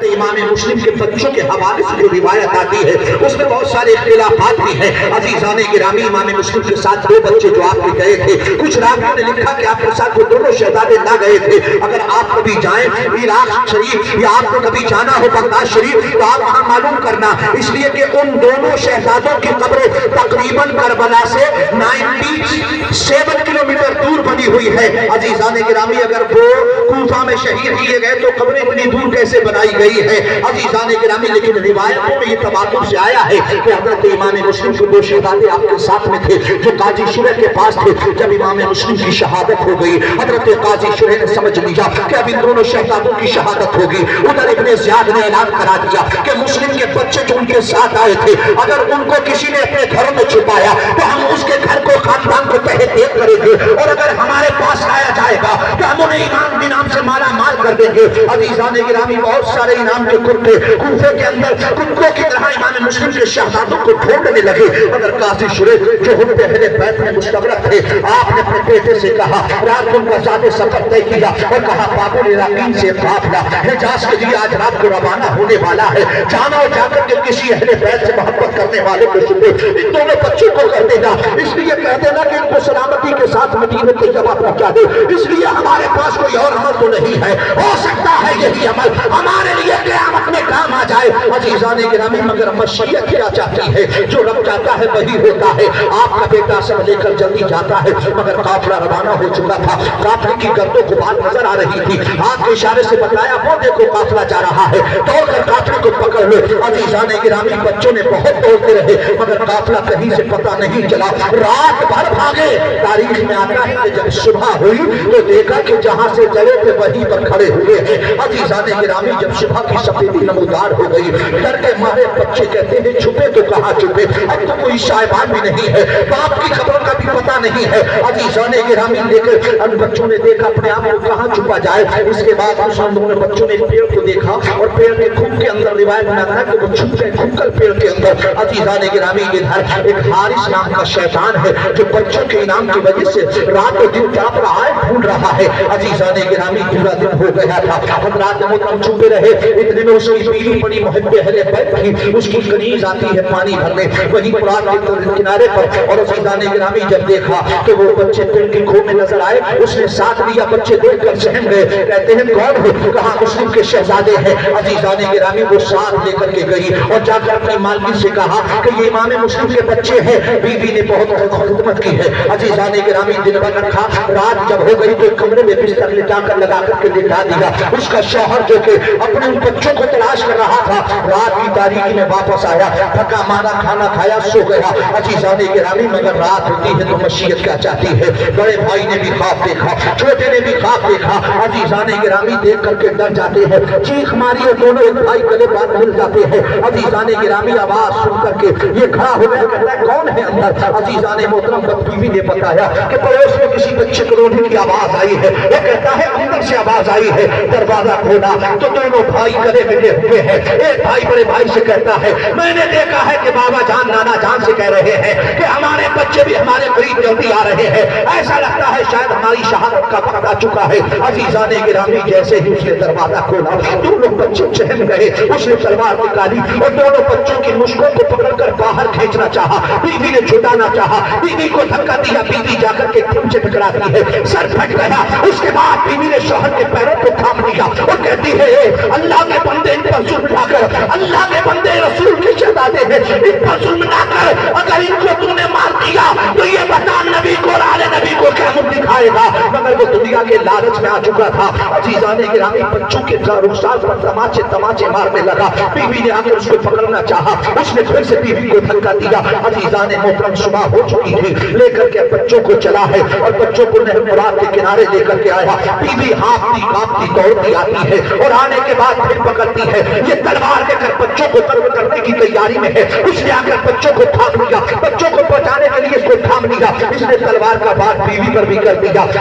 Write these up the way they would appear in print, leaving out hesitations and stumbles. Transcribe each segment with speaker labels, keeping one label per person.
Speaker 1: امام مسلم کے بچوں کے حوالے سے جو روایت آتی ہے اس میں بہت سارے اختلافات بھی ہیں۔ عزیزان گرامی، امام مسلم کے ساتھ دو بچے جو آپ کے گئے تھے، کچھ راویوں نے لکھا کہ آپ کے ساتھ وہ دونوں شہزادے نہ گئے تھے۔ اگر آپ کبھی جائیں عراق شریف یا آپ کو کبھی جانا ہو بغداد شریف تو آپ وہاں معلوم کرنا، اس لیے کہ ان دونوں شہزادوں کی قبریں تقریباً کربلا سے 97 کلومیٹر دور بنی ہوئی ہے۔ عزیزان گرامی، اگر وہ کوفہ میں شہید کیے گئے تو قبریں اتنی دور کیسے بنائی گئی ہے؟ عزیزان گرامی، لیکن روایتوں میں یہ تواتر سے آیا ہے کہ حضرت امام مسلم کے دو شہزادے آپ کے ساتھ میں تھے جو قاضی شرح کے پاس تھے۔ جب امام مسلم کی شہادت ہو گئی، حضرت قاضی شرح نے سمجھ لیا کہ اب ان دونوں شہزادوں کی شہادت ہوگی۔ ادھر ابن زیاد نے اعلان کرا دیا کہ مسلم کے بچے جو ان کے ساتھ آئے تھے، اگر ان کو کسی نے اپنے گھروں میں چھپایا تو ہم اس کے گھر کو، خاندان کو تحت دیکھ کریں گے، اور اگر ہمارے پاس لایا جائے گا تو ہم انہیں انعام انعام سے مالا مال کر دیں گے۔ عزیزان گرامی، بہت سارے انعام کے کرتے کوفے کے اندر کتوں کی طرح امام مسلم کے شہزادوں کو ڈھونڈنے لگے، مگر قاضی شریف جو ہم پہلے بیت میں مستغرق تھے، آپ نے اپنے بیٹے سے کہا، رات کو ان کا زیادہ سفر طے کیا اور کہا باب العراقین سے قافلہ حجاز کے لیے آج رات کو روانہ ہونے والا ہے، جانا اور جا کر کے کسی اہل بیت سے محبت کرنے والے کو سپرد ان دونوں بچوں کو کر دینا، اس لیے کہہ دینا کہ ان کو سلامتی کے ساتھ مدینہ طیبہ پہنچا دے۔ اس لیے ہمارے پاس کوئی اور عمل تو نہیں ہے، ہو سکتا ہے یہی عمل ہمارے لیے قیامت میں کام آ جائے۔ عزیزان گرامی، مگر مشیت کیا چاہتی ہے، جو رب چاہتا ہے وہی ہوتا ہے۔ آپ کا بیٹا سب لے کر جلدی جاتا ہے، مگر قافلہ روانہ ہو چکا تھا، قافلے کی گرد و غبار نظر آ رہی تھی، ہاتھ کے اشارے سے بتایا وہ دیکھو قافلہ جا رہا ہے، دوڑ کر قافلے کو پکڑ لو۔ عزیزان گرامی، بچوں نے بہت دوڑتے رہے مگر قافلہ کہیں سے پتہ نہیں چلا، رات بھر بھاگے۔ تاریخ میں آتا ہے کہ جب صبح ہوئی تو دیکھا کہ جہاں سے چلے تھے وہیں پر کھڑے ہوئے ہیں۔ عزیزان گرامی، جب صبح کی سفیدی نمودار ہو گئی، ڈر کے مارے بچے کہتے ہیں چھپے تو کہاں چھپے، اب تو کوئی شائبان بھی نہیں ہے، باپ کی خبر کا بھی پتہ نہیں ہے۔ عزیزان گرامی، لے کر ان بچوں نے دیکھا اپنے آپ کو کہاں چھپا جائے۔ اس کے بعد ان دونوں بچوں نے پیڑ کو دیکھا اور پیڑ کے کھم کے اندر روایت میں آتا ہے کہ وہ چھپ گئے کھم کر پیڑ کے اندر۔ عزیزان گرامی، ادھر ایک حارث نام کا شیطان ہے جو بچوں کے انعام کی وجہ سے رات و دن جاپ رہا ہے، ڈھونڈ رہا ہے۔ عزیزان گرامی، پورا دن ہو گیا تھا، حضرات محترم چھپے رہے۔ اتنے میں اس کی بیوی بڑی محب اہل بیت تھی، اس کی کنیز آتی ہے پانی بھرنے وہی قرآن کے کنارے پر، اور عزیزان گرامی جب دیکھا کہ وہ بچے پیڑ کی کھو میں نظر آئے، اس نے ساتھ لیا، بچے دیکھ کر سہم گئے، کہتے ہیں کون ہو؟ کہا مسلم کے شہزادے ہیں۔ عزیزان گرامی، وہ ساتھ لے کر کے گئی اور جا کر اپنی مالکی سے کہا کہ یہ امام مسلم کے بچے ہیں۔ بیوی نے بہت خدمت کی ہے۔ عزیزان گرامی، دن بھر رکھا، رات جب ہو گئی تو ایک کمرے میں بستر لٹا کر لگا کر کے لٹا دیا۔ اس کا شوہر جو کہ اپنے ان بچوں کو تلاش کر رہا تھا، رات کی تاریکی میں واپس آیا، تھکا مارا کھانا کھایا، سو گیا۔ عزیزان گرامی، مگر رات ہوتی ہے تو مشیت کیا چاہتی ہے، بڑے بھائی نے بھی خواب دیکھا، چھوٹے نے بھی خواب دیکھا۔ عزیزان گرامی، دیکھ کر کے ڈر جاتے ہیں، چیخ ماری اور دونوں ایک بھائی گلے بات مل جاتے ہیں۔ عزیزان گرامی، آواز سن کر کے یہ کھڑا ہو گیا، کہتا ہے کون ہے اندر؟ عزیزان محترم، بیوی نے بتایا کہ پڑوس میں کسی بچے کو رونے کی آواز آئی ہے، وہ کہتا ہے اندر سے آواز آئی ہے۔ دروازہ کھولا تو دونوں بھائی گلے ملے ہوئے ہیں۔ ایک بھائی بڑے بھائی سے کہتا ہے میں نے دیکھا ہے کہ بابا جان نانا جان سے کہہ رہے ہیں کہ ہمارے بچے بھی ہمارے قریب جلدی آ رہے ہیں، ایسا لگتا ہے شاید ہماری شہادت کا وقت آ چکا ہے۔ عزیزان گرامی، جیسے ہی اس نے دروازہ کھولا دونوں بچے چہم گئے، اس نے تلوار نکالی اور دونوں بچوں کی مشکوں کو پکڑ کر باہر کھینچنا چاہا، بیوی نے چھٹانا چاہا، بیوی کو دھکا دیا، بیوی جا کر کے کھم سے ٹکراتی ہے، سر پھٹ گیا۔ اس کے بعد بیوی نے شوہر کے پیروں کو تھام لیا اور کہتی ہے اللہ کے بندے ان پر ظلم نہ کر، اللہ کے بندے رسول کے شہزادے ہیں، ان پر ظلم نہ کر، اگر ان کو تم نے مار دیا تو یہ بتا نبی کو اور آل نبی کو کیا مجھ دکھائے گا۔ مگر وہ دنیا کے لالچ میں آ چکا تھا۔ عزیزان گرامی، بچوں کے رخسار پر تماچے تماچے مارنے لگا، بیوی نے آ کر اس کو پکڑنا چاہا، اس نے پھر سے بیوی کو دھکا دیا۔ عزیزان محترم، صبح ہو چکی تھی، لے کر کے بچوں کو چلا ہے اور بچوں کو نہر فرات کے کنارے لے کر کے آیا۔ بیوی ہانپتی کانپتی دوڑتی آتی ہے اور آنے کے بعد پھر پکڑتی ہے، یہ تلوار لے کر بچوں کو قتل کرنے کی تیاری میں ہے۔ اس نے آ کر بچوں کو تھام لیا، بچوں کو بچانے کے لیے اس کو تھام لیا، اس نے تلوار کا بار بیوی پر بھی کر دیا۔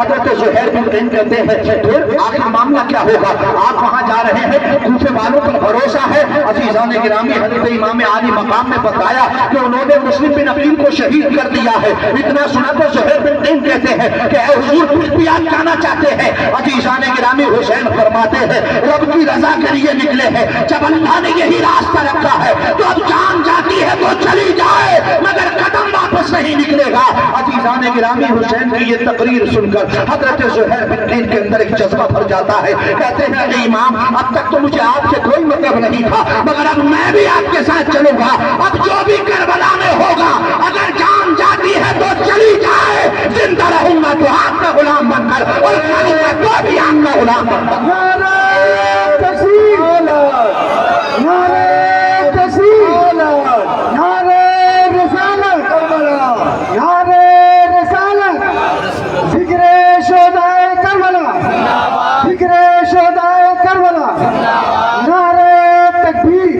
Speaker 1: حضرت زہیر بن قین کہتے ہیں پھر آخر معاملہ کیا ہوگا؟ آپ وہاں جا رہے ہیں، کوفے والوں پر بھروسہ ہے۔ عزیزان گرامی، حضرت امام عالی مقام نے بتایا کہ انہوں نے مسلم بن عقیل کو شہید کر دیا ہے۔ اتنا سنا تو زہیر بن قین کہتے ہیں کہ اے حضور کچھ بھی آپ جانا چاہتے ہیں؟ عزیزان گرامی، حسین فرماتے ہیں رب کی رضا کے لیے نکلے ہیں، جب اللہ نے یہی راستہ رکھا ہے تو اب جان جاتی ہے تو چلی جائے مگر قدم واپس نہیں نکلے گا۔ عزیزان گرامی، حسین کی یہ تقریر سن کر حضرت زہیر بن قین کے اندر ایک جذبہ بھر جاتا ہے۔ کہتے ہیں اے امام، اب تک تو مجھے آپ سے کوئی مطلب نہیں تھا مگر اب میں بھی آپ کے ساتھ چلوں گا۔ اب جو بھی کربلا میں ہوگا اگر جان جاتی ہے تو چلی جائے، زندہ رہوں گا تو آپ کا غلام بن کر اور مروں گا تو بھی آپ کا غلام بن کر۔
Speaker 2: نعرہ تکبیر، نعرہ تکبیر، نعرہ رسالت، نعرہ رسالت، ذکر شہدائے کربلا، ذکر شہدائے کربلا، نعرہ تکبیر۔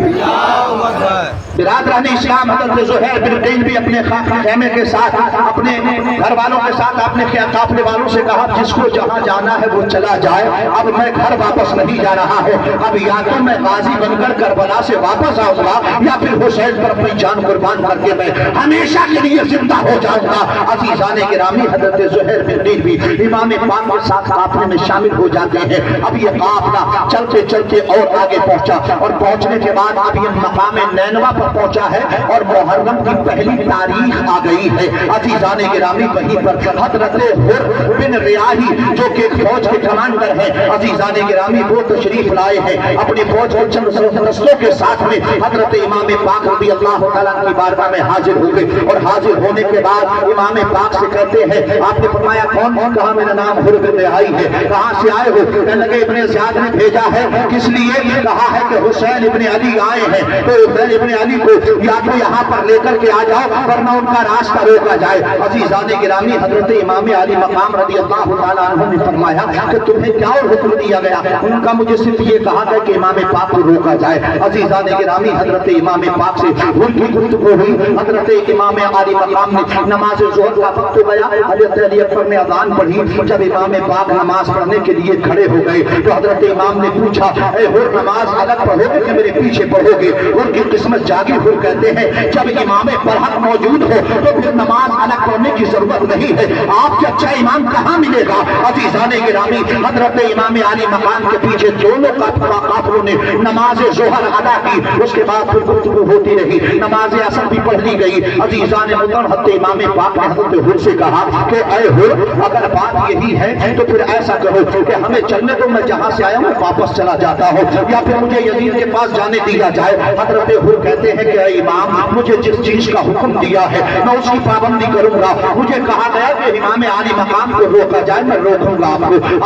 Speaker 1: برادران اسلام، حضرت زہیر بن قین بھی اپنے خیمے کے ساتھ، اپنے گھر والوں کے ساتھ، اپنے قافلے والوں سے کہا جس کو جہاں جانا ہے وہ چلا جائے، اب میں گھر واپس نہیں جا رہا ہوں، اب یا تو میں غازی بن کر کربلا سے واپس آؤں گا یا پھر حسین پر اپنی جان قربان کر کے میں ہمیشہ کے لیے زندہ ہو جاؤں گا۔ عزیزان گرامی، حضرت زہیر بن قین بھی امام پاک کے ساتھ قافلے میں شامل ہو جاتے ہیں۔ اب یہ قافلہ چلتے چلتے اور آگے پہنچا اور پہنچنے کے بعد اب یہ مقام نینوا پر پہنچا ہے اور محرم کی پہلی تاریخ آ گئی ہے۔ عزیزان گرامی، وہیں پر حضرت حر بن ریاحی جو کہ ایک فوج کے کمانڈر ہیں، عزیزان گرامی وہ تشریف لائے ہیں اپنی فوج کے چند دستوں کے ساتھ میں۔ حضرت امام پاک رضی اللہ تعالیٰ کی بارگاہ میں حاضر ہو گئے اور حاضر ہونے کے بعد امام پاک سے کہتے ہیں آپ نے فرمایا کون؟ کہا میرا نام حر بن ریاحی ہے۔ کہاں سے آئے ہو؟ کہنے لگے ابن زیاد نے بھیجا ہے۔ کس لیے؟ کہا ہے کہ حسین ابن علی آئے ہیں تو حسین ابن علی کو یا تو یہاں پر لے کر کے آ جاؤ ورنہ ان کا راستہ روکا جائے۔ عزیزان گرامی، حضرت امام علی مقام رضی اللہ تعالیٰ عنہ نے فرمایا کہ تمہیں کیا اور حکم دیا گیا؟ ان کا مجھے صرف یہ کہا تھا کہ امام پاک کو روکا جائے۔ عزیزان گرامی، حضرت امام پاک سے ان کی گفتگو ہوئی۔ حضرت امام علی مقام نے نماز ظہر کا وقت ہو گیا، حضرت علی اکبر نے اذان پڑھی۔ جب امام پاک نماز پڑھنے کے لیے کھڑے ہو گئے تو حضرت امام نے پوچھا اے حر نماز الگ پڑھو گے کہ میرے پیچھے پڑھو گے؟ ان کی قسمت جاگی۔ حر کہتے ہیں جب امام برحق موجود ہو تو پھر نماز الگ پڑھنے کی ضرورت نہیں ہے، آپ سے اچھا امام کہاں ملے گا؟ عزیزان گرامی، حضرت امام علی مقام کے پیچھے دونوں قافلوں نے نماز ظہر ادا کی۔ اس کے بعد پھر گفتگو ہوتی رہی، نماز عصر بھی پڑھ لی گئی۔ عزیزان حضرت امام پاک نے حضرت حر سے کہا کہ اے حر اگر بات یہی ہے تو پھر ایسا کرو کہ ہمیں چلنے دو، میں جہاں سے آیا ہوں واپس چلا جاتا ہوں یا پھر مجھے یزید کے پاس جانے دیا جائے۔ حضرت حر کہتے ہیں کہ اے امام مجھے جس چیز کا حکم دیا ہے میں اس کی پابندی کروں گا۔ مجھے کہا گیا کہ امام علی مقام کو روکا جائے، میں روکوں گا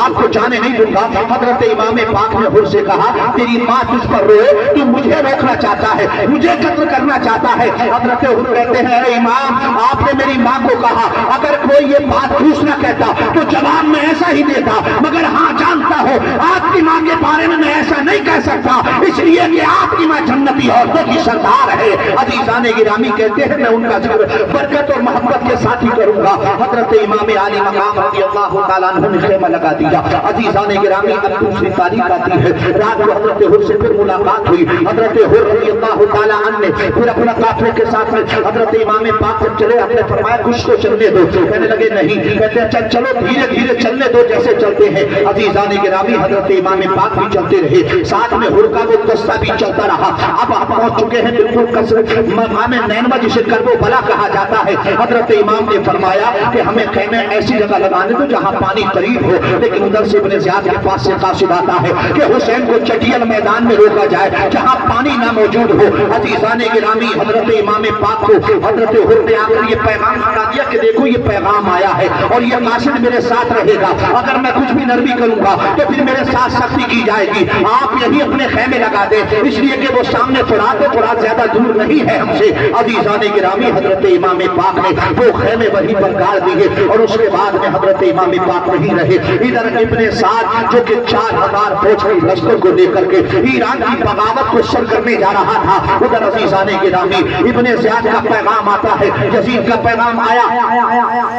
Speaker 1: آپ کو جانے نہیں دوں گا۔ حضرت امام پاک نے حر سے کہا تیری ماں تجھ پر روئے، تو مجھے روکنا چاہتا ہے، مجھے قتل کرنا چاہتا ہے۔ حضرت حر کہتے ہیں اے امام آپ نے میری ماں کو کہا اگر کوئی یہ بات دوسرا کہتا تو جواب میں ایسا ہی دیتا، مگر ہاں جانتا ہو آپ کی ماں کے بارے میں ایسا نہیں کہہ سکتا، اس لیے کہ آپ کی ماں جنتی عورتوں کی سردار ہے۔ عزیزان گرامی کہتے ہیں میں ان کا ذکر برکت اور محبت کے ساتھ ہی کروں گا۔ حضرت امام علی مقام رضی اللہ تعالیٰ عنہ نے خیمہ لگا دیا۔ عزیزان گرامی، اب دوسری تاریخ آتی ہے، رات کو حضرت حر سے پھر ملاقات ہوئی۔ حضرت حر رضی اللہ تعالیٰ عنہ نے پھر اپنا قافلے کے ساتھ میں حضرت امام پاک پر چلے، آپ نے فرمایا کچھ کو چلنے دو، کہنے لگے نہیں، کہتے ہیں چلو دھیرے دھیرے چلنے دو جیسے چلتے ہیں۔ عزیزان گرامی، حضرت امام پاک بھی چلتے رہے، ساتھ میں حر کا وہ دستہ بھی چلتا رہا۔ اب آپ پہنچ چکے ہیں بالکل مقام نینوا جسے کربلا کہا جاتا ہے۔ حضرت امام نے فرمایا کہ ہمیں خیمے ایسی جگہ لگانے دو جہاں پانی قریب ہو، لیکن ادھر سے ابن زیاد کے پاس سے قاصد آتا ہے کہ حسین کو چٹیل میدان میں روکا جائے جہاں پانی نہ موجود ہو۔ عزیزان گرامی، حضرت امام پاک کو حضرت حر نے آ کر یہ پیغام سنا دیا کہ دیکھو یہ پیغام آیا ہے اور یہ قاصد میرے ساتھ رہے گا، اگر میں کچھ بھی نرمی کروں گا تو پھر میرے ساتھ سختی کی جائے گی، آپ یہی اپنے خیمے لگا دیں، اس لیے کہ وہ سامنے فرات زیادہ دور نہیں ہے ہم سے۔ سے عزیزان گرامی حضرت امام پاک نے وہ خیمے وہیں پر گاڑ دیے اور اس کے بعد میں حضرت امام پاک نہیں رہے. ادھر ابن سعد جو کہ 4000 فوج کی لشکر کو لے کر کے ایران کی بغاوت کو سر کرنے جا رہا تھا. ادھر عزیزان گرامی ابن زیاد کا پیغام آتا ہے, یزید کا پیغام آیا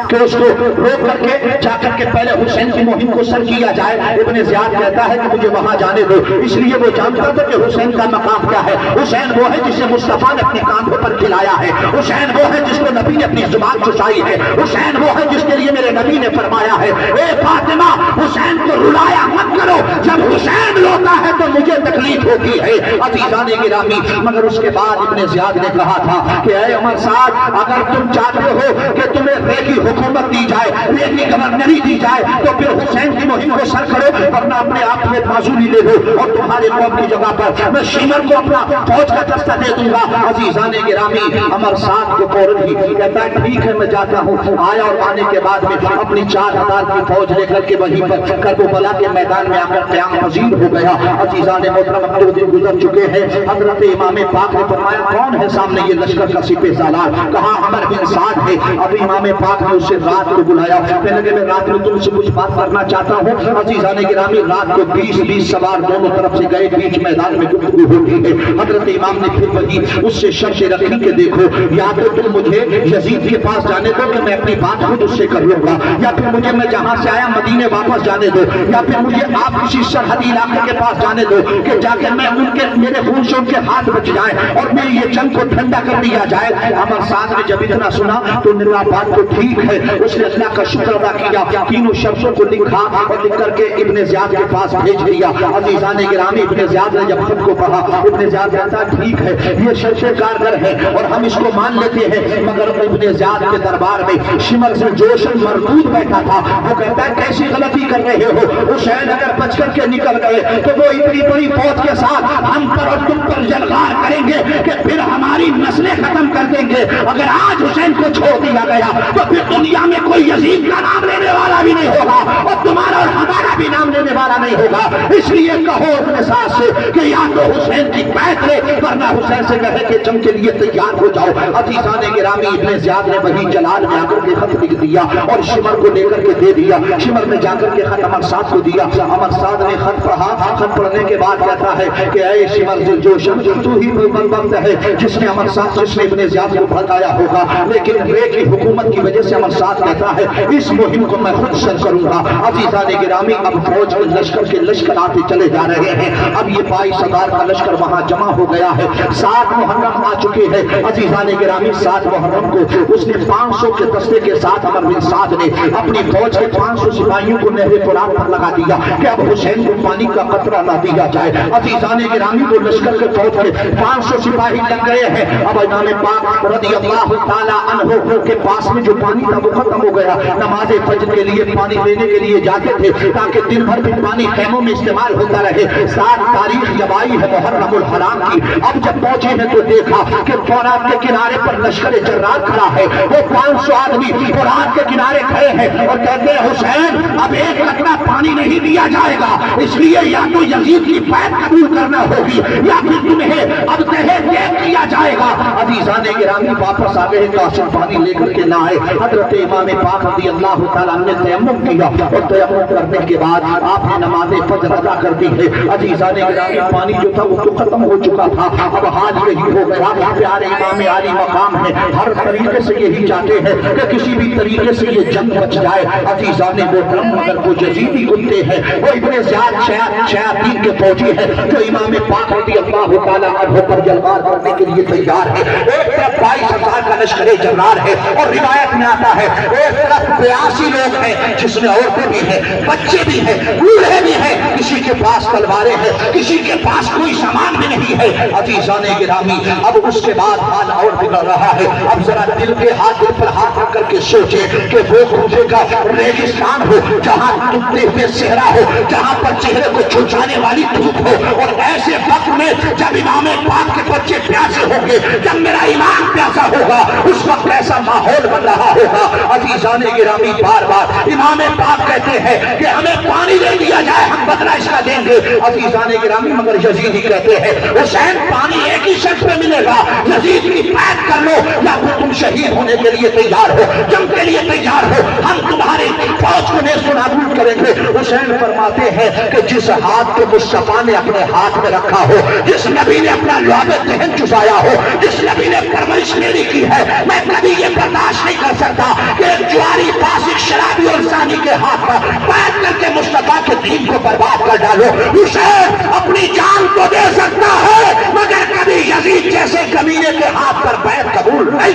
Speaker 1: کہ اس کو روک کر کے جا کر کے پہلے حسین کی مہم کو سر کیا جائے. ابن زیاد کہتا ہے کہ مجھے وہاں جانے دو, اس لیے وہ جانتا تھا کہ حسین کا مقام کیا ہے. حسین وہ ہے جسے مصطفیٰ نے اپنے کاندھوں پر کھلایا ہے. حسین وہ ہے جس کو نبی نے اپنی زبان چسائی ہے. حسین وہ ہے جس کے لیے میرے نبی نے فرمایا ہے اے فاطمہ حسین کو رلایا مت کرو, جب حسین روتا ہے تو مجھے تکلیف ہوتی ہے. عزیزان گرامی مگر اس کے بعد ابن زیاد نے کہا تھا کہ اے عمر سعد اگر تم چاہتے ہو کہ تمہیں رے کی حکومت دی جائے, رے کی گورنری دی جائے, تو پھر حسین کی مہم کو سر کرو, ورنہ اپنے آپ میں معذوری لے لو اور تمہارے قوم کی جگہ پر میں شیمر کو اپنا فوج کا دستہ دے دوں گا. عزیزان گرامی عمر سعد کو فوراً ہی کہتا ہے ٹھیک ہے میں جاتا ہوں. آیا اور آنے کے بعد میں اپنی 4000 کی فوج لے کر کے وہیں پر کربلا کے میدان میں آ کر قیام پذیر ہو گیا. عزیزان محترم 2 دن گزر چکے ہیں. حضرت امام پاک نے فرمایا کون ہے سامنے یہ لشکر کا سپہ سالار؟ کہا عمر بن سعد ہے. اب امام پاک نے اسے رات کو بلایا, کہنے لگے میں رات میں تم سے کچھ بات کرنا چاہتا ہوں. عزیزان گرامی رات کو 20 سوار دونوں طرف سے گئے, بیچ میدان میں گفتگو ہوتی ہے. حضرت امام نے پھر وہی اس سے شرط رکھی کہ دیکھو یا تو تم مجھے یزید کے پاس جانے دو کہ میں اپنی بات خود اس سے کر لوں گا, یا پھر مجھے میں جہاں سے آیا مدینے واپس جانے دو, یا پھر مجھے آپ کسی سرحدی علاقے کے پاس جانے دو کہ جا کے میں ان کے میرے خون سے ان کے ہاتھ بچ جائے اور میری یہ جنگ کو ٹھنڈا کر دیا جائے. عمر سعد نے جب اتنا سنا تو نرا بات تو ٹھیک ہے, اس نے اللہ کا شکر ادا کیا, تینوں شخصوں کو لکھا اور لکھ کر کے ابن زیاد کے پاس بھیج دیا. عزیزان گرامی ابن زیاد نے جب خود کو پڑھا, ابن زیاد کہتا ٹھیک ہے یہ شرط کارگر ہے اور ہم اس کو مان لیتے ہیں. مگر ابن زیاد کے دربار میں شمر سے جوشن مردود بیٹھا تھا. وہ کہتا ہے کیسی غلطی کر رہے ہو, حسین اگر بچ کر کے نکل گئے تو وہ اتنی بڑی فوج کے ساتھ ہم پر اور تم پر جلغار کریں گے کہ پھر ہماری نسلیں ختم کر دیں گے. اگر آج حسین کو چھوڑ دیا گیا تو پھر دنیا میں کوئی یزید کا نام لینے والا بھی نہیں ہوگا اور تمہارا اور ہمارا بھی نام لینے والا نہیں ہوگا. اس لیے کہو اپنے ساتھ سے کہ یا تو حسین کی بیعت لے, ورنہ حسین سے کہے کہ جنگ کے لیے تیار ہو جاؤ. عزیزان گرامی ابن زیاد نے وہی جلال میں آ کر کے خط لکھ دیا اور شمر کو لے کر کے دے دیا. شمر نے جا کر کے خط عمر سعد کو دیا. عمر سعد نے خط پڑھا. خط پڑھنے کے بعد کہتا ہے کہ اے شمر ذوالجوشن تو ہی بند ہے جس نے عمر سعد جس نے ابن زیاد کو بھڑکایا ہوگا, لیکن رے کی حکومت کی وجہ سے عمر سعد کہتا ہے اس مہم کو میں خود سر کروں گا. عزیزان گرامی اب فوج کے لشکر کے لشکر آتے چلے جا رہے ہیں. اب یہ 22,000 کا لشکر وہاں جمع ہو گیا ہے. 7 محرم آ چکے ہیں. عزیزان گرامی 7 محرم کو اس نے 500 کے دستے کے ساتھ عمر بن سعد نے اپنی فوج کے 500 سپاہیوں کو نہر فرات پر لگا دیا کہ اب حسین کو پانی کا قطرہ نہ دیا جائے. عزیزان گرامی کو لشکر کے فوج کے 500 سپاہی لگ گئے ہیں. اب امام پاک رضی اللہ تعالی عنہ کے پاس میں جو پانی تھا وہ ختم ہو گیا. نماز فجر کے لیے پانی لینے کے لیے جاتے تھے تاکہ دن بھر بھی پانی خیموں میں استعمال ہوتا رہے. 7 تاریخ جب آئی ہے محرم الحرام کی, اب جب پہنچے ہیں تو دیکھا کہ فرات کے کنارے پر لشکر جرار کھڑا ہے. وہ 500 آدمی فرات کے کنارے کھڑے ہیں اور کہتے ہیں حسین اب ایک قطرہ پانی نہیں دیا جائے گا, اس لیے یا تو یزید کی بیعت قبول کرنا ہوگی یا پھر تمہیں اب دہیج دے دیا جائے گا. عزیزان گرامی واپس آ گئے, کاشف پانی لے کر کے نہ آئے. حضرت امام پاک رضی اللہ تعالیٰ نے تیمم کیا اور تیمم کرنے کے بعد آپ نے نماز فجر ادا کر دی ہے. عزیزان گرامی پانی جو تھا وہ تو ختم ہو چکا تھا. اب حال یہی ہو گیا, پیارے امام عالی مقام ہے, ہر طریقے سے یہی چاہتے ہیں کہ کسی بھی طریقے سے یہ جنگ بچ جائے. عزیزان محترم مگر وہ یزیدی کتے ہیں, وہ ابن زیاد شیاطین کے فوجی ہیں جو امام پاک رضی اللہ تعالیٰ عنہ پر جلوار کرنے کے لیے تیار ہے. ایک طرف 22,000 کا لشکر جرار ہے اور روایت میں آتا ہے ایک طرف 82 لوگ ہیں جس میں عورتیں بھی ہیں, بچے بھی ہیں, بوڑھے بھی ہیں, کسی کے پاس تلواریں ہیں, کسی کے پاس کوئی سامان بھی نہیں ہے. عزیزان گرامی اب اس کے بعد حال اور بگڑ رہا ہے. اب ذرا دل کے دل پر ہاتھ رکھ کر کے سوچے کہ وہ خودے کا ریگستان ہو جہاں ٹوٹتے ہوئے صحرا ہو, جہاں پر چہرے کو چھچانے والی دھوپ ہو, اور ایسے وقت میں جب امام پاک کے بچے پیاسے ہوں گے, جب میرا ایمان پیاسا ہوگا, اس وقت ایسا ماحول بن رہا ہوگا. عزیزان گرامی بار بار امام پاک کہتے ہیں کہ ہمیں پانی دے دیا جائے, ہم بدلہ اس کا دیں گے عزیزان گرامی، مگر یزید ہی کہتے ہیں حسین پانی ایک ہی شخص پہ ملے گا، یزید کی بیعت کر لو یا پھر تم شہید ہونے کے لیے تیار ہو، جنگ کے لیے تیار ہو، ہم تمہاری فوج کو نیست و نابود کریں گے۔ حسین فرماتے ہیں کہ جس ہاتھ کو مصطفیٰ نے اپنے ہاتھ میں رکھا ہو، جس نبی نے اپنا لعاب دہن چسایا ہو، جس نبی نے پرورش میری کی ہے، میں کبھی یہ برداشت نہیں کر سکتا کہ ایک جواری فاسق شرابی اور زانی کے ہاتھ پر بیعت کر کے مصطفیٰ کے دین کو برباد کر ڈالو۔ حسین اپنی جان کو دے سکتا ہے مگر کبھی یزید جیسے کمینے کے ہاتھ پر بیعت قبول نہیں۔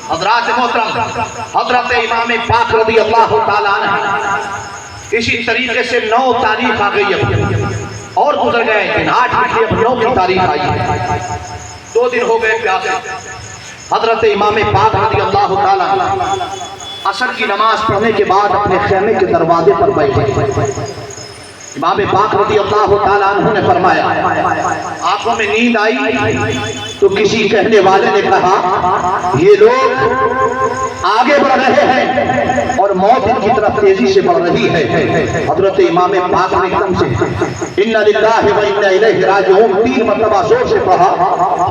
Speaker 1: حضرات محترم، حضرت امام پاک رضی اللہ تعالیٰ عنہ اسی طریقے سے 9 تاریخ آ گئی اب اور گزر گئے دن، 8 کی اب 9 کی تاریخ آئی ہے، 2 دن ہو گئے پیاسے۔ حضرت امام پاک رضی اللہ تعالیٰ عنہ عصر کی نماز پڑھنے کے بعد اپنے خیمے کے دروازے پر بیٹھے۔ امام پاک رضی اللہ تعالیٰ عنہ نے فرمایا، آنکھوں میں نیند آئی تو کسی کہنے والے نے کہا یہ لوگ آگے بڑھ رہے ہیں اور موت ان کی طرف تیزی سے بڑھ رہی ہے۔ حضرت امام پاک نے ایک دم سے اِنَّ لِلَّهِ وَإِنَّ إِلَيْهِ رَاجِعُونَ 3 مرتبہ زور سے پڑھا۔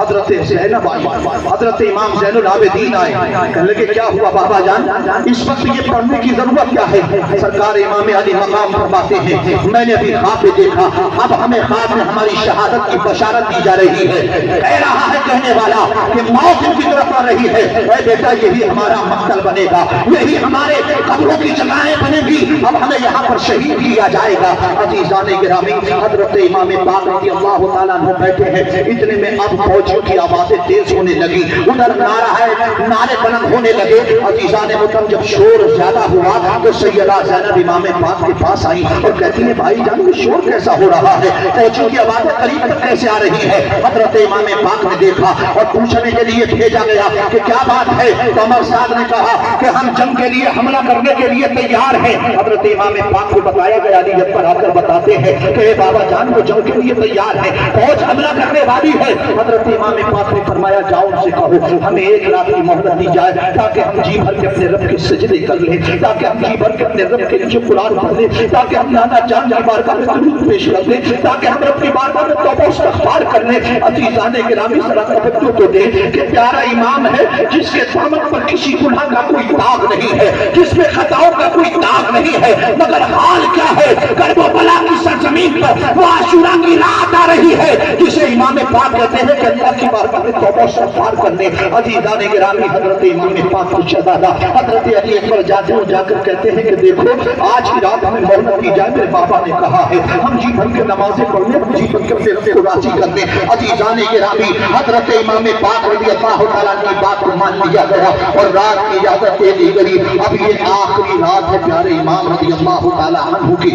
Speaker 1: حضرت زینب آئی، حضرت امام زین العابدین آئے، کہنے لگے کیا ہوا بابا جان، اس وقت یہ پڑھنے کی ضرورت کیا ہے؟ سرکار امام علی مقام فرماتے ہیں میں نے ابھی خواب میں دیکھا، اب ہمیں خواب میں ہماری شہادت کی بشارت دی جا رہی ہے۔ کہہ رہا ہے کہنے والا کہ موت ان کی طرف آ رہی ہے، اے بیٹا یہی ہمارا مقتل بنے گا، یہی ہمارے قبروں کی جگہیں بنے گی، اب ہمیں یہاں پر شہید کیا جائے گا۔ عزیزان گرامی، حضرت امام پاک رضی اللہ تعالیٰ عنہ بیٹھے ہیں، اتنے میں اب فوجیوں کی آوازیں تیز ہونے لگی، ادھر نعرے بلند ہونے لگے۔ عزیزان محترم، جب شور زیادہ ہوا تو سیدہ زینب امام پاک کے پاس آئی اور کہتی ہیں بھائی جان یہ شور کیسا ہو رہا ہے، فوجیوں کی آوازیں قریب تک کیسے آ رہی ہے؟ حضرت امام پاک نے دیکھا اور پوچھنے کے لیے بھیجا گیا کہ کیا بات ہے؟ تو عمر صاحب نے کہا کہ ہم جنگ کے لیے حملہ کرنے کے لیے تیار ہیں۔ حضرت امام پاک کو بتایا گیا، علی جب پر آ کر بتاتے ہیں کہ اے بابا جان وہ جنگ کے لیے تیار ہے، فوج حملہ کرنے والی ہے۔ حضرت امام پاک نے فرمایا جاؤ ان سے کہو ہمیں 1 رات کی مہلت دی جائے تاکہ ہم جی بھر کے اپنے رب کے سجدے کر لیں، تاکہ ہم جی بھر کے اپنے رب کے نیچے قرآن پڑھ لیں، تاکہ ہم نانا جان کی بارگاہ میں درود پیش کر لیں، تاکہ ہم رب کی بارگاہ میں توبہ و استغفار کر لیں۔ عزیزان گرامی، ذرا توجہ تو دیں کہ پیارا امام ہے جس کے دامن پر کسی گناہ کا کوئی داغ نہیں ہے، جس میں خطاؤں کا کوئی داغ نہیں ہے، مگر حال کیا ہے؟ کرب و بلا کی سرزمین پر وہ عاشورہ کی رات آ رہی ہے جسے امام پاک کہتے ہیں کہ اللہ کی بارگاہ میں توبہ و استغفار کرنے۔ عزیزان گرامی، حضرت امام پاک کو شہزادہ حضرت علی اکبر جاتے ہیں، جا کر کہتے ہیں کہ دیکھو آج کی رات ہمیں مہلت دی جائے، میرے پاپا نے کہا ہے ہم جی بھر کے نمازیں پڑھنے، جی بھر کے اپنے رب کو راضی کرنے۔ عزیزان گرامی، حضرت امام پاک رضی اللہ تعالیٰ کی بات کو مان لیا گیا اور رات کی اجازت دے دی گئی۔ اب یہ آخری رات ہے پیارے امام رضی اللہ تعالیٰ عنہ کی۔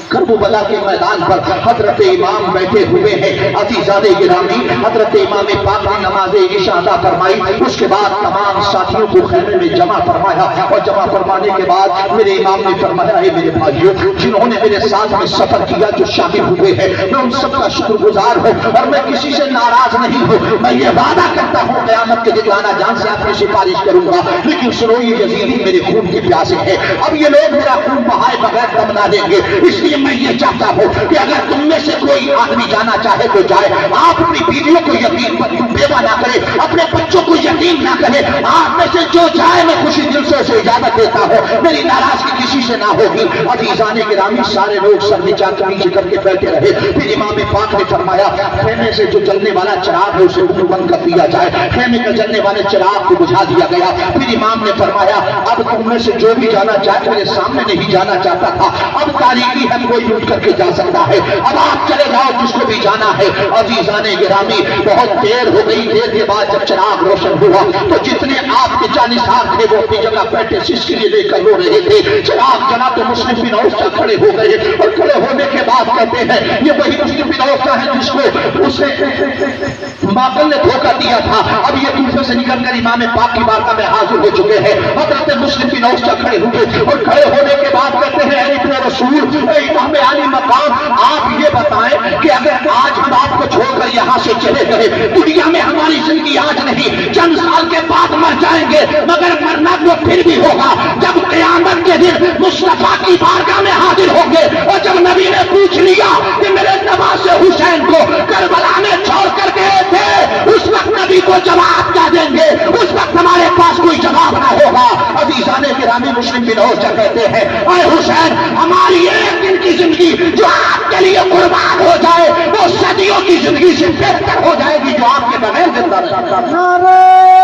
Speaker 1: کربلا کے میدان پر حضرت امام بیٹھے ہوئے ہیں۔ عزیزان گرامی، حضرت امام پاک نے نماز عشاء ادا فرمائی، اس کے بعد تمام ساتھیوں کو خیمے میں جمع فرمایا اور جمع فرمانے کے بعد میرے امام نے فرمایا ہے میرے بھائیوں جنہوں نے میرے ساتھ میں سفر کیا، جو شامل ہوئے ہیں، میں ان سب کا شکر گزار ہوں اور میں کسی سے ناراض نہیں ہوں۔ میں یہ وعدہ کرتا ہوں قیامت کے دن آنا جان سے آپ کی سفارش کروں گا، لیکن سنو یہ یزیدی میرے خون کی پیاسے ہیں، اب یہ لوگ میرا خون بہائے بغیر دم نہ دیں گے، اس لیے میں یہ چاہتا ہوں کہ اگر تم میں سے کوئی آدمی جانا چاہے تو جائے، آپ اپنی بیویوں کو یتیم بیوہ نہ کرے، اپنے بچوں کو یتیم نہ کرے، آپ میں سے جو جائے میں خوشی دل سے اسے اجازت دیتا ہوں، میری ناراضگی کسی سے نہ ہوگی۔ عزیزان گرامی، سارے لوگ سر نیچا کے نیچے کر کے بیٹھے رہے۔ پھر امام پاک نے فرمایا خیمے سے جو جلنے والا چراغ ہے اسے بند کر دیا جائے، خیمے میں جلنے والے چراغ کو بجھا دیا گیا۔ پھر امام نے فرمایا اب تم میں سے جو بھی جانا چاہے، میرے سامنے نہیں جانا چاہتا تھا، اب تاریکی ہے کوئی اٹھ کر کے جا سکتا ہے، اب آپ چلے جاؤ جس کو بھی جانا ہے۔ عزیزان گرامی، بہت دیر ہو گئی، دیر کے بعد جب چراغ روشن ہوا تو جتنے آپ کے جانثار تھے وہ اپنی جگہ بیٹھے سسکری لے کر رو رہے تھے۔ چراغ جلا تو مسلم بن عوف کھڑے ہو گئے اور کھڑے ہونے کے بعد کہتے ہیں یہ وہی مسلم بن عوف ہے جس کو اسے باطل نے دھوکہ دیا تھا، اب یہ کوفے سے نکل کر امام پاک کی بارگاہ میں حاضر ہو چکے ہیں۔ حضرت مسلم بن عوف کھڑے ہوئے اور کھڑے ہونے کے بعد کہتے ہیں اے ابن رسول، اے امام علی مقام، آپ یہ بتائیں کہ اگر آج ہم آپ کو چھوڑ کر یہاں سے چلے گئے، دنیا میں ہماری زندگی آج نہیں چند سال کے بعد مر جائیں گے، مگر مرنا وہ پھر بھی ہوگا جب قیامت کے دن مصطفیٰ کی بارگاہ میں حاضر پوچھ لیا کہ میرے نواسے حسین کو کربلا میں چھوڑ کر گئے تھے، اس وقت نبی کو جواب کیا دیں گے؟ اس وقت ہمارے پاس کوئی جواب نہ ہوگا۔ عزیزان گرامی، مسلم بن اوچا کہتے ہیں اے حسین، ہماری ایک دن کی زندگی جو آپ کے لیے قربان ہو جائے وہ صدیوں کی زندگی سے بہتر ہو جائے گی جو آپ کے بغیر زندہ رہے۔
Speaker 2: نعرہ